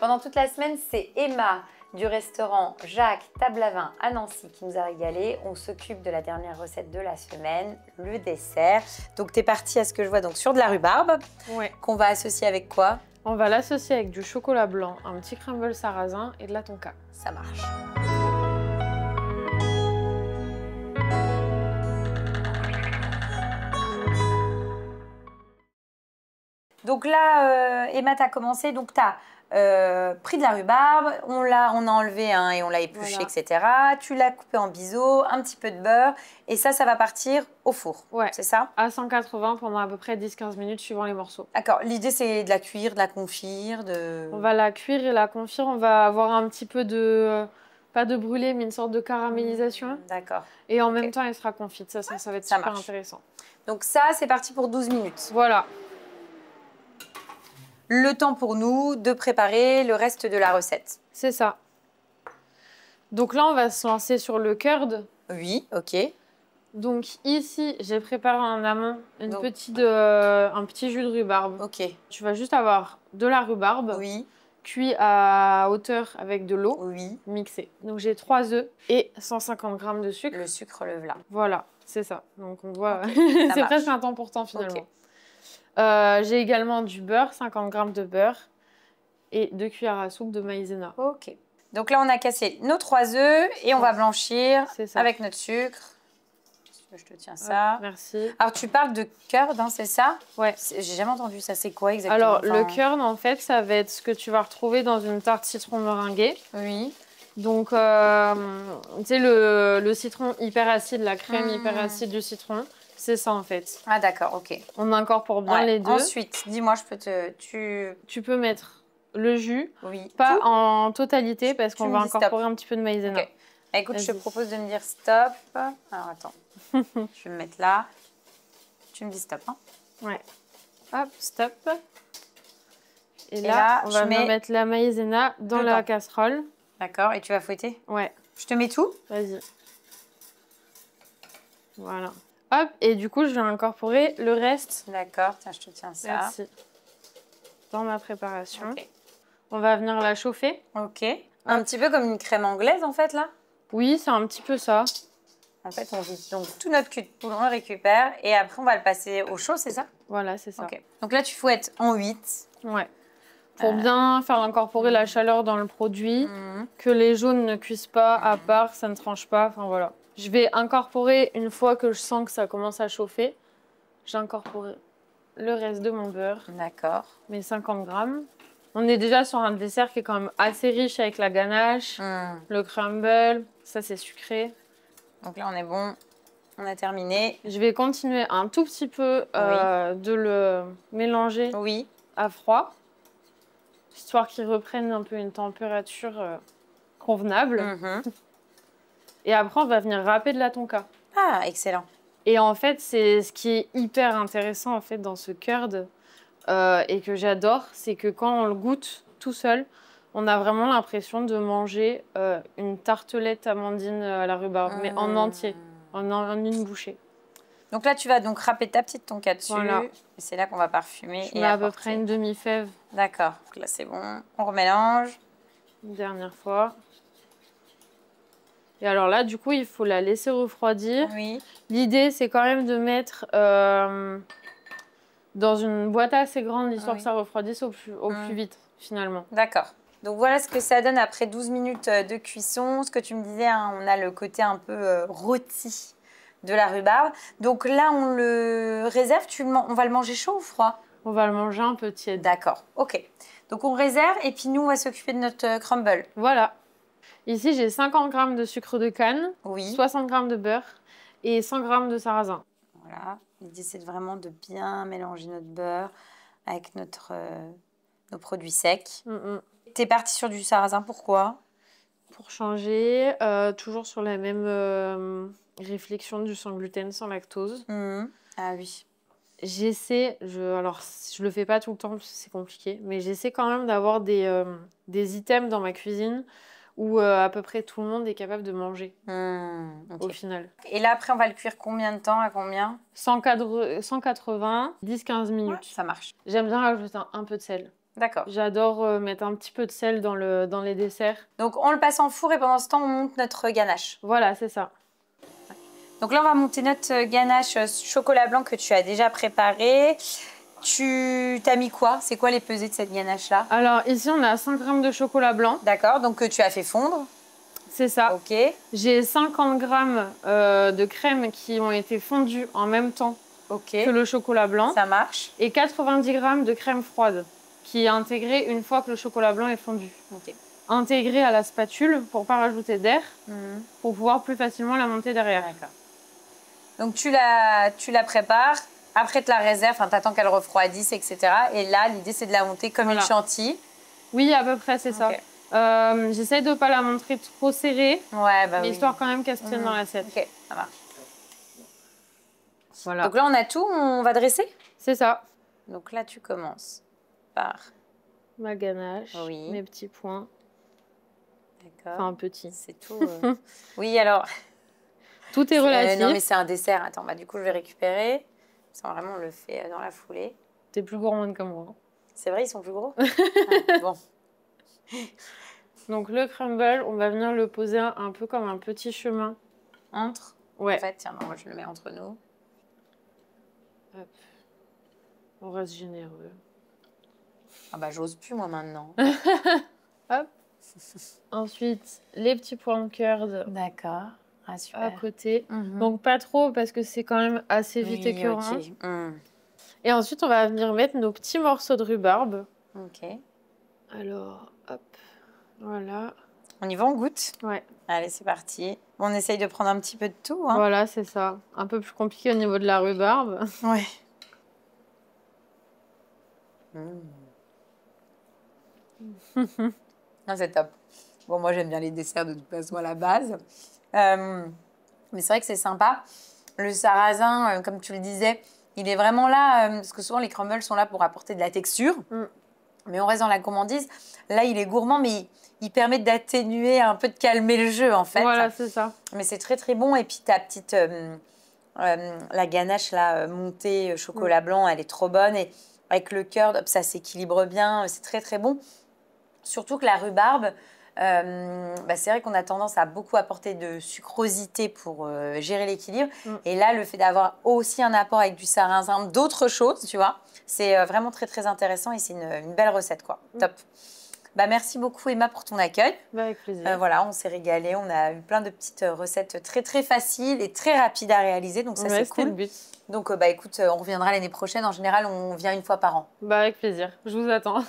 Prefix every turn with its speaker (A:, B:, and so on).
A: Pendant toute la semaine, c'est Emma du restaurant Jacques Table à Vin à Nancy qui nous a régalé. On s'occupe de la dernière recette de la semaine, le dessert. Donc tu es partie à ce que je vois donc sur de la rhubarbe, qu'on va associer avec quoi?
B: On va l'associer avec du chocolat blanc, un petit crumble sarrasin et de la tonka.
A: Ça marche. Donc là, Emma, tu as commencé, donc tu as pris de la rhubarbe, on a enlevé et on l'a épluché, voilà. Etc. Tu l'as coupé en biseau, un petit peu de beurre, et ça va partir au four, c'est ça?
B: À 180 pendant à peu près 10-15 minutes suivant les morceaux.
A: D'accord, l'idée c'est de la cuire, de la confire,
B: On va la cuire et la confire, on va avoir un petit peu de... pas de brûlé, mais une sorte de caramélisation.
A: D'accord.
B: Et en même temps, elle sera confite, ça va être super intéressant.
A: Donc ça, c'est parti pour 12 minutes.
B: Voilà.
A: Le temps pour nous de préparer le reste de la recette.
B: C'est ça. Donc là, on va se lancer sur le curd.
A: Oui, ok.
B: Donc ici, j'ai préparé en amont un petit jus de rhubarbe.
A: Ok.
B: Tu vas juste avoir de la rhubarbe, cuit à hauteur avec de l'eau, mixé. Donc j'ai 3 œufs et 150 g de sucre.
A: Le sucre le v'là.
B: Voilà, c'est ça. Donc on voit, c'est presque un temps pour temps finalement. J'ai également du beurre, 50 g de beurre et 2 cuillères à soupe de maïzena.
A: Ok. Donc là, on a cassé nos 3 œufs et on va blanchir avec notre sucre. Je te tiens ça.
B: Merci.
A: Alors, tu parles de curd, hein, c'est ça?
B: Ouais.
A: J'ai jamais entendu ça. C'est quoi exactement?
B: Alors, le curd, en fait, ça va être ce que tu vas retrouver dans une tarte citron meringuée.
A: Oui.
B: Donc, tu sais, le citron hyper acide, la crème hyper acide du citron. C'est ça en fait.
A: Ah d'accord, ok.
B: On incorpore bien les deux.
A: Ensuite, dis-moi, je peux
B: Tu peux mettre le jus,
A: pas
B: en totalité parce qu'on va incorporer un petit peu de maïzena.
A: Okay. Écoute, je te propose de me dire stop. Alors attends, je vais me mettre là. Tu me dis stop. Hein.
B: Ouais. Hop, stop. Et là on va mettre la maïzena dans la casserole.
A: D'accord, et tu vas fouetter?
B: Ouais.
A: Je te mets tout?
B: Vas-y. Voilà. Hop, et du coup, je vais incorporer le reste.
A: D'accord, tiens, je te tiens ça.
B: Merci. Dans ma préparation. Okay. On va venir la chauffer.
A: Ok. Un petit peu comme une crème anglaise, en fait, là?
B: Oui, c'est un petit peu ça.
A: En fait, on vide donc tout notre cul de poule, on le récupère et après, on va le passer au chaud, c'est ça?
B: Voilà, c'est ça.
A: Okay. Donc là, tu fouettes en 8.
B: Ouais. Pour bien faire incorporer la chaleur dans le produit, que les jaunes ne cuisent pas à part, ça ne tranche pas, enfin voilà. Je vais incorporer, une fois que je sens que ça commence à chauffer, j'incorpore le reste de mon beurre.
A: D'accord.
B: Mes 50 grammes. On est déjà sur un dessert qui est quand même assez riche avec la ganache, le crumble, ça c'est sucré.
A: Donc là on est bon, on a terminé.
B: Je vais continuer un tout petit peu de le mélanger à froid, histoire qu'il reprenne un peu une température convenable. Et après, on va venir râper de la tonka.
A: Ah, excellent.
B: Et en fait, c'est ce qui est hyper intéressant en fait, dans ce curd et que j'adore, c'est que quand on le goûte tout seul, on a vraiment l'impression de manger une tartelette amandine à la rhubarbe, mais en entier, en une bouchée.
A: Donc là, tu vas donc râper ta petite tonka dessus.
B: Voilà.
A: Et c'est là qu'on va parfumer.
B: Je mets à peu près une demi-fève.
A: D'accord. Donc là, c'est bon. On remélange.
B: Une dernière fois. Et alors là, du coup, il faut la laisser refroidir.
A: Oui.
B: L'idée, c'est quand même de mettre dans une boîte assez grande, histoire que ça refroidisse au plus vite, finalement.
A: D'accord. Donc voilà ce que ça donne après 12 minutes de cuisson. Ce que tu me disais, hein, on a le côté un peu rôti de la rhubarbe. Donc là, on le réserve. On va le manger chaud ou froid?
B: On va le manger un peu tiède.
A: D'accord, ok. Donc on réserve et puis nous, on va s'occuper de notre crumble.
B: Voilà. Ici, j'ai 50 g de sucre de canne, 60 g de beurre et 100 g de sarrasin.
A: Voilà. L'idée, c'est vraiment de bien mélanger notre beurre avec nos produits secs. Tu es partie sur du sarrasin, pourquoi?
B: Pour changer, toujours sur la même réflexion du sans gluten, sans lactose.
A: Ah oui.
B: J'essaie, alors je le fais pas tout le temps parce que c'est compliqué, mais j'essaie quand même d'avoir des items dans ma cuisine où à peu près tout le monde est capable de manger au final.
A: Et là, après, on va le cuire combien de temps? À combien?
B: 180, 10-15 minutes.
A: Ouais, ça marche.
B: J'aime bien rajouter un peu de sel.
A: D'accord.
B: J'adore mettre un petit peu de sel dans les desserts.
A: Donc, on le passe en four et pendant ce temps, on monte notre ganache.
B: Voilà, c'est ça.
A: Donc là, on va monter notre ganache chocolat blanc que tu as déjà préparé. Tu t'as mis quoi? C'est quoi les pesées de cette ganache-là?
B: Alors ici, on a 5 grammes de chocolat blanc.
A: D'accord, donc que tu as fait fondre.
B: C'est ça.
A: Ok.
B: J'ai 50 grammes de crème qui ont été fondues en même temps que le chocolat blanc.
A: Ça marche.
B: Et 90 grammes de crème froide qui est intégrée une fois que le chocolat blanc est fondu.
A: Ok.
B: Intégrée à la spatule pour ne pas rajouter d'air, pour pouvoir plus facilement la monter derrière.
A: D'accord. Donc tu la prépares, après tu la réserves, tu attends qu'elle refroidisse, etc. Et là, l'idée c'est de la monter comme une chantilly.
B: Oui, à peu près, c'est ça. J'essaye de ne pas la montrer trop serrée, mais histoire quand même qu'elle se tienne dans l'assiette.
A: Ok, ça marche.
B: Voilà.
A: Donc là, on a tout, on va dresser?
B: C'est ça.
A: Donc là, tu commences par...
B: Ma ganache, mes petits points.
A: D'accord.
B: Enfin, petit.
A: C'est tout. Oui, alors...
B: Tout est relatif.
A: Non, mais c'est un dessert. Attends, bah, du coup, je vais récupérer. Ça, vraiment, on le fait dans la foulée.
B: T'es plus gourmande que moi.
A: C'est vrai, ils sont plus gros? Ah, bon.
B: Donc, le crumble, on va venir le poser un peu comme un petit chemin.
A: Entre?
B: Ouais.
A: En fait, tiens, non, moi, je le mets entre nous.
B: Hop. On reste généreux.
A: Ah bah, j'ose plus, moi, maintenant.
B: Hop. Ensuite, les petits points de curd.
A: D'accord. Ah, super.
B: À côté. Donc, pas trop parce que c'est quand même assez vite écœurant.
A: Okay.
B: Et ensuite, on va venir mettre nos petits morceaux de rhubarbe.
A: Ok.
B: Alors, hop. Voilà.
A: On y va, on goûte?
B: Ouais.
A: Allez, c'est parti. On essaye de prendre un petit peu de tout. Hein.
B: Voilà, c'est ça. Un peu plus compliqué au niveau de la rhubarbe.
A: Ouais. Ah, c'est top. Bon, moi, j'aime bien les desserts de toute façon à la base. Mais c'est vrai que c'est sympa. Le sarrasin, comme tu le disais, il est vraiment là, parce que souvent les crumbles sont là pour apporter de la texture. Mais on reste dans la gourmandise. Là, il est gourmand, mais il permet d'atténuer, un peu de calmer le jeu, en fait.
B: Voilà, c'est ça.
A: Mais c'est très, très bon. Et puis, ta petite... la ganache, là, montée chocolat blanc, elle est trop bonne. Et avec le curd, ça s'équilibre bien. C'est très, très bon. Surtout que la rhubarbe... c'est vrai qu'on a tendance à beaucoup apporter de sucrosité pour gérer l'équilibre. Et là, le fait d'avoir aussi un apport avec du sarrasin, d'autres choses, tu vois, c'est vraiment très, très intéressant et c'est une belle recette, quoi. Top. Bah, merci beaucoup, Emma, pour ton accueil.
B: Bah, avec plaisir.
A: Voilà, on s'est régalé. On a eu plein de petites recettes très, très faciles et très rapides à réaliser. Donc, ça, c'est cool.
B: Le but.
A: Donc, écoute, on reviendra l'année prochaine. En général, on vient une fois par an.
B: Bah, avec plaisir. Je vous attends.